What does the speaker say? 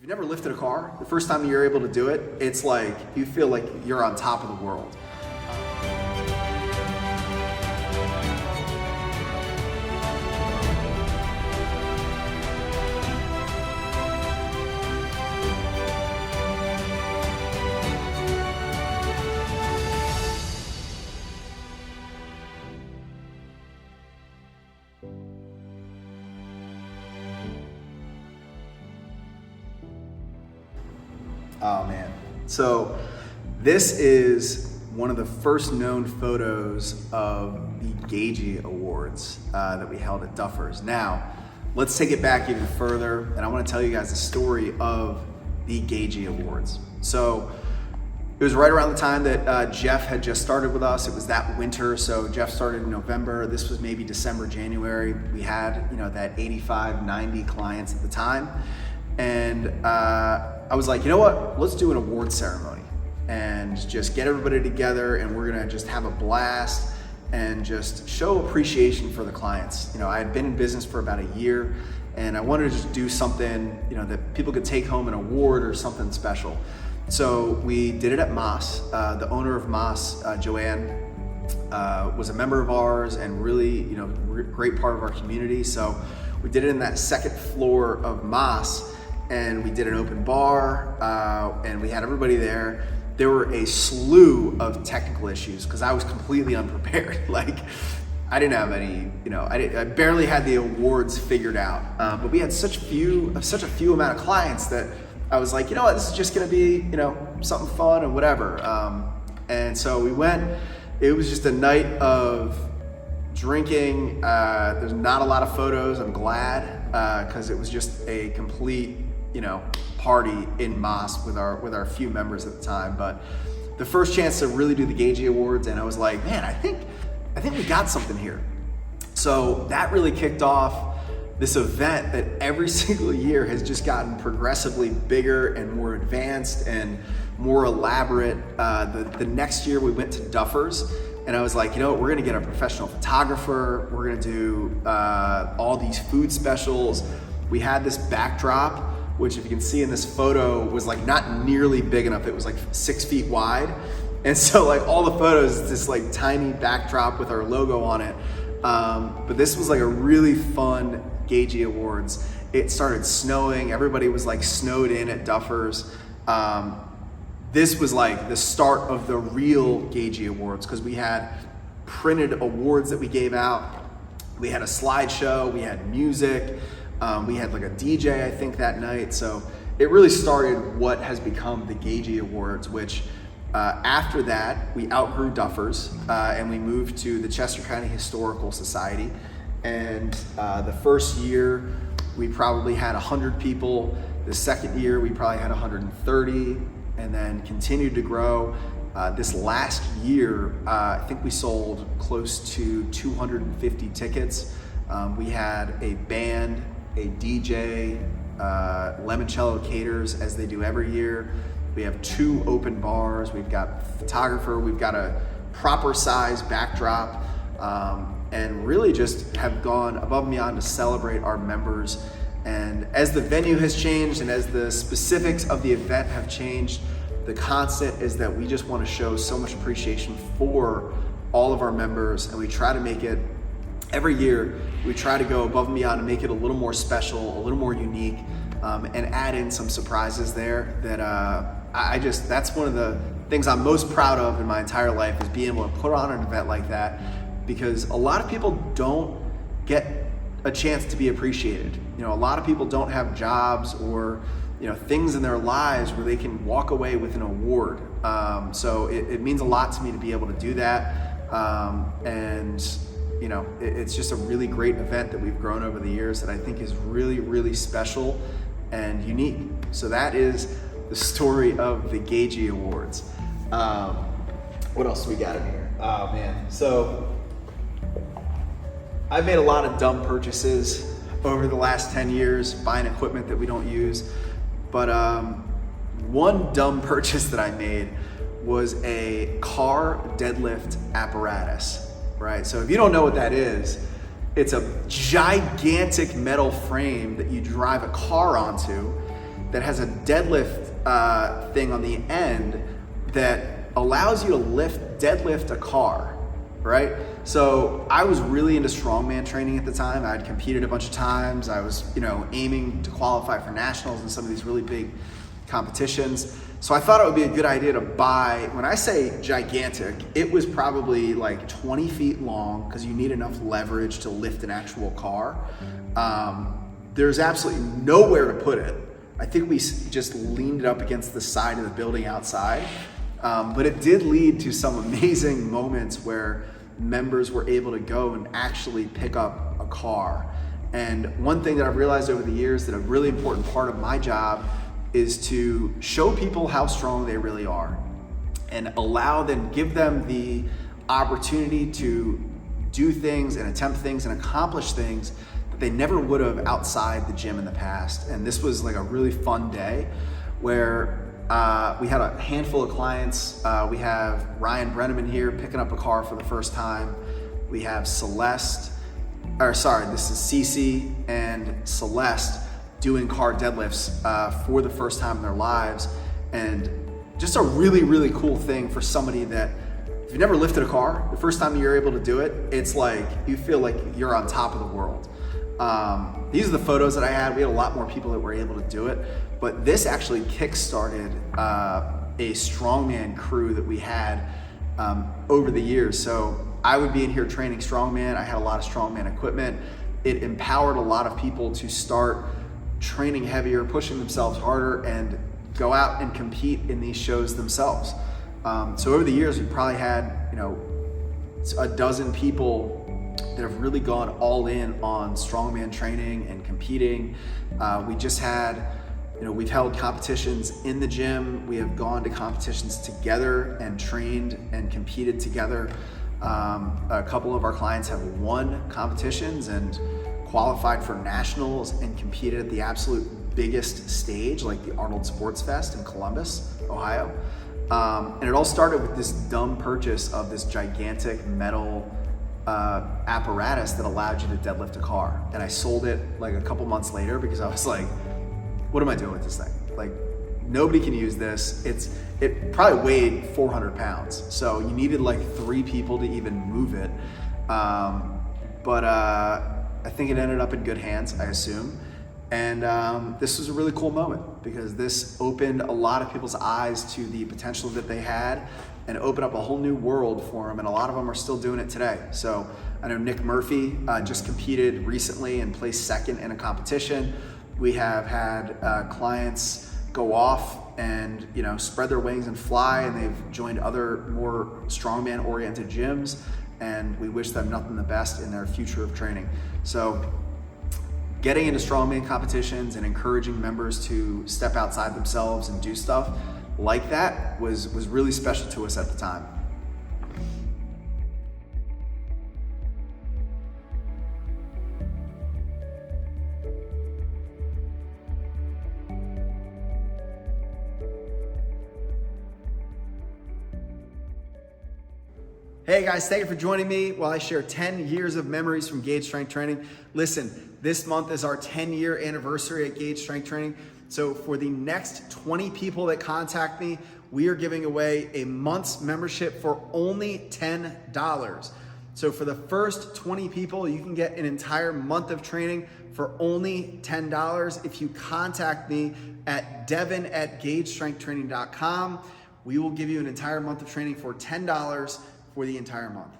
If you've never lifted a car, the first time you're able to do it, it's like you feel like you're on top of the world. Oh man. So this is one of the first known photos of the Gage Awards that we held at Duffers. Now, let's take it back even further, and I want to tell you guys the story of the Gage Awards. So it was right around the time that Jeff had just started with us. It was that winter, so Jeff started in November. This was maybe December, January. We had, that 85, 90 clients at the time. And I was like, you know what, let's do an award ceremony and just get everybody together, and we're gonna just have a blast and just show appreciation for the clients. I had been in business for about a year, and I wanted to just do something, that people could take home an award or something special. So we did it at Moss. The owner of Moss, Joanne, was a member of ours and really, great part of our community. So we did it in that second floor of Moss, and we did an open bar, and we had everybody there. There were a slew of technical issues because I was completely unprepared. Like, I didn't have any, I barely had the awards figured out. But we had such a few amount of clients that I was like, this is just gonna be, something fun and whatever. And so we went. It was just a night of drinking. There's not a lot of photos. I'm glad, because it was just a complete, party in Moss with our few members at the time. But the first chance to really do the Gage Awards, and I was like, man, I think we got something here. So that really kicked off this event that every single year has just gotten progressively bigger and more advanced and more elaborate. The next year we went to Duffers, and I was like, we're gonna get a professional photographer. We're gonna do all these food specials. We had this backdrop, which if you can see in this photo was like not nearly big enough. It was like 6 feet wide. And so like all the photos, it's this like tiny backdrop with our logo on it. But this was like a really fun Gage Awards. It started snowing. Everybody was like snowed in at Duffers. This was like the start of the real Gage Awards, because we had printed awards that we gave out. We had a slideshow, we had music. We had like a DJ, I think, that night. So it really started what has become the Gage Awards, which after that, we outgrew Duffers and we moved to the Chester County Historical Society. And the first year, we probably had 100 people. The second year, we probably had 130, and then continued to grow. This last year, I think we sold close to 250 tickets. We had a band, a DJ, Limoncello caters as they do every year. We have 2 open bars. We've got a photographer. We've got a proper size backdrop, and really just have gone above and beyond to celebrate our members. And as the venue has changed and as the specifics of the event have changed, the constant is that we just want to show so much appreciation for all of our members, and we try to make it every year. We try to go above and beyond and make it a little more special, a little more unique, and add in some surprises there that that's one of the things I'm most proud of in my entire life, is being able to put on an event like that, because a lot of people don't get a chance to be appreciated. A lot of people don't have jobs or things in their lives where they can walk away with an award. So it means a lot to me to be able to do that. And it's just a really great event that we've grown over the years that I think is really, really special and unique. So that is the story of the Gage Awards. What else we got in here? Oh man. So I've made a lot of dumb purchases over the last 10 years, buying equipment that we don't use. But one dumb purchase that I made was a car deadlift apparatus, right? So if you don't know what that is, it's a gigantic metal frame that you drive a car onto, that has a deadlift thing on the end that allows you to deadlift a car, right? So I was really into strongman training at the time. I'd competed a bunch of times. I was, aiming to qualify for nationals and some of these really big competitions. So I thought it would be a good idea to buy, when I say gigantic, it was probably like 20 feet long because you need enough leverage to lift an actual car. There's absolutely nowhere to put it. I think we just leaned it up against the side of the building outside. But it did lead to some amazing moments where members were able to go and actually pick up a car. And one thing that I've realized over the years that a really important part of my job is to show people how strong they really are and give them the opportunity to do things and attempt things and accomplish things that they never would have outside the gym in the past. And this was like a really fun day where we had a handful of clients. We have Ryan Brenneman here picking up a car for the first time. We have this is Cece and Celeste doing car deadlifts for the first time in their lives. And just a really, really cool thing for somebody that, if you've never lifted a car, the first time you're able to do it, it's like, you feel like you're on top of the world. These are the photos that I had. We had a lot more people that were able to do it, but this actually kick-started a strongman crew that we had over the years. So I would be in here training strongman. I had a lot of strongman equipment. It empowered a lot of people to start training heavier, pushing themselves harder, and go out and compete in these shows themselves. So over the years, we probably had, a dozen people that have really gone all in on strongman training and competing. We just had, we've held competitions in the gym. We have gone to competitions together and trained and competed together. A couple of our clients have won competitions and qualified for nationals and competed at the absolute biggest stage, like the Arnold Sports Fest in Columbus, Ohio. And it all started with this dumb purchase of this gigantic metal apparatus that allowed you to deadlift a car. And I sold it like a couple months later because I was like, what am I doing with this thing? Like, nobody can use this. It probably weighed 400 pounds. So you needed like 3 people to even move it. But I think it ended up in good hands, I assume. And this was a really cool moment because this opened a lot of people's eyes to the potential that they had and opened up a whole new world for them. And a lot of them are still doing it today. So I know Nick Murphy just competed recently and placed second in a competition. We have had clients go off and spread their wings and fly, and they've joined other more strongman oriented gyms, and we wish them nothing but the best in their future of training. So getting into strongman competitions and encouraging members to step outside themselves and do stuff like that was really special to us at the time. Hey guys, thank you for joining me while I share 10 years of memories from Gage Strength Training. Listen, this month is our 10-year anniversary at Gage Strength Training. So for the next 20 people that contact me, we are giving away a month's membership for only $10. So for the first 20 people, you can get an entire month of training for only $10. If you contact me at devin@gagestrengthtraining.com, we will give you an entire month of training for $10 for the entire month.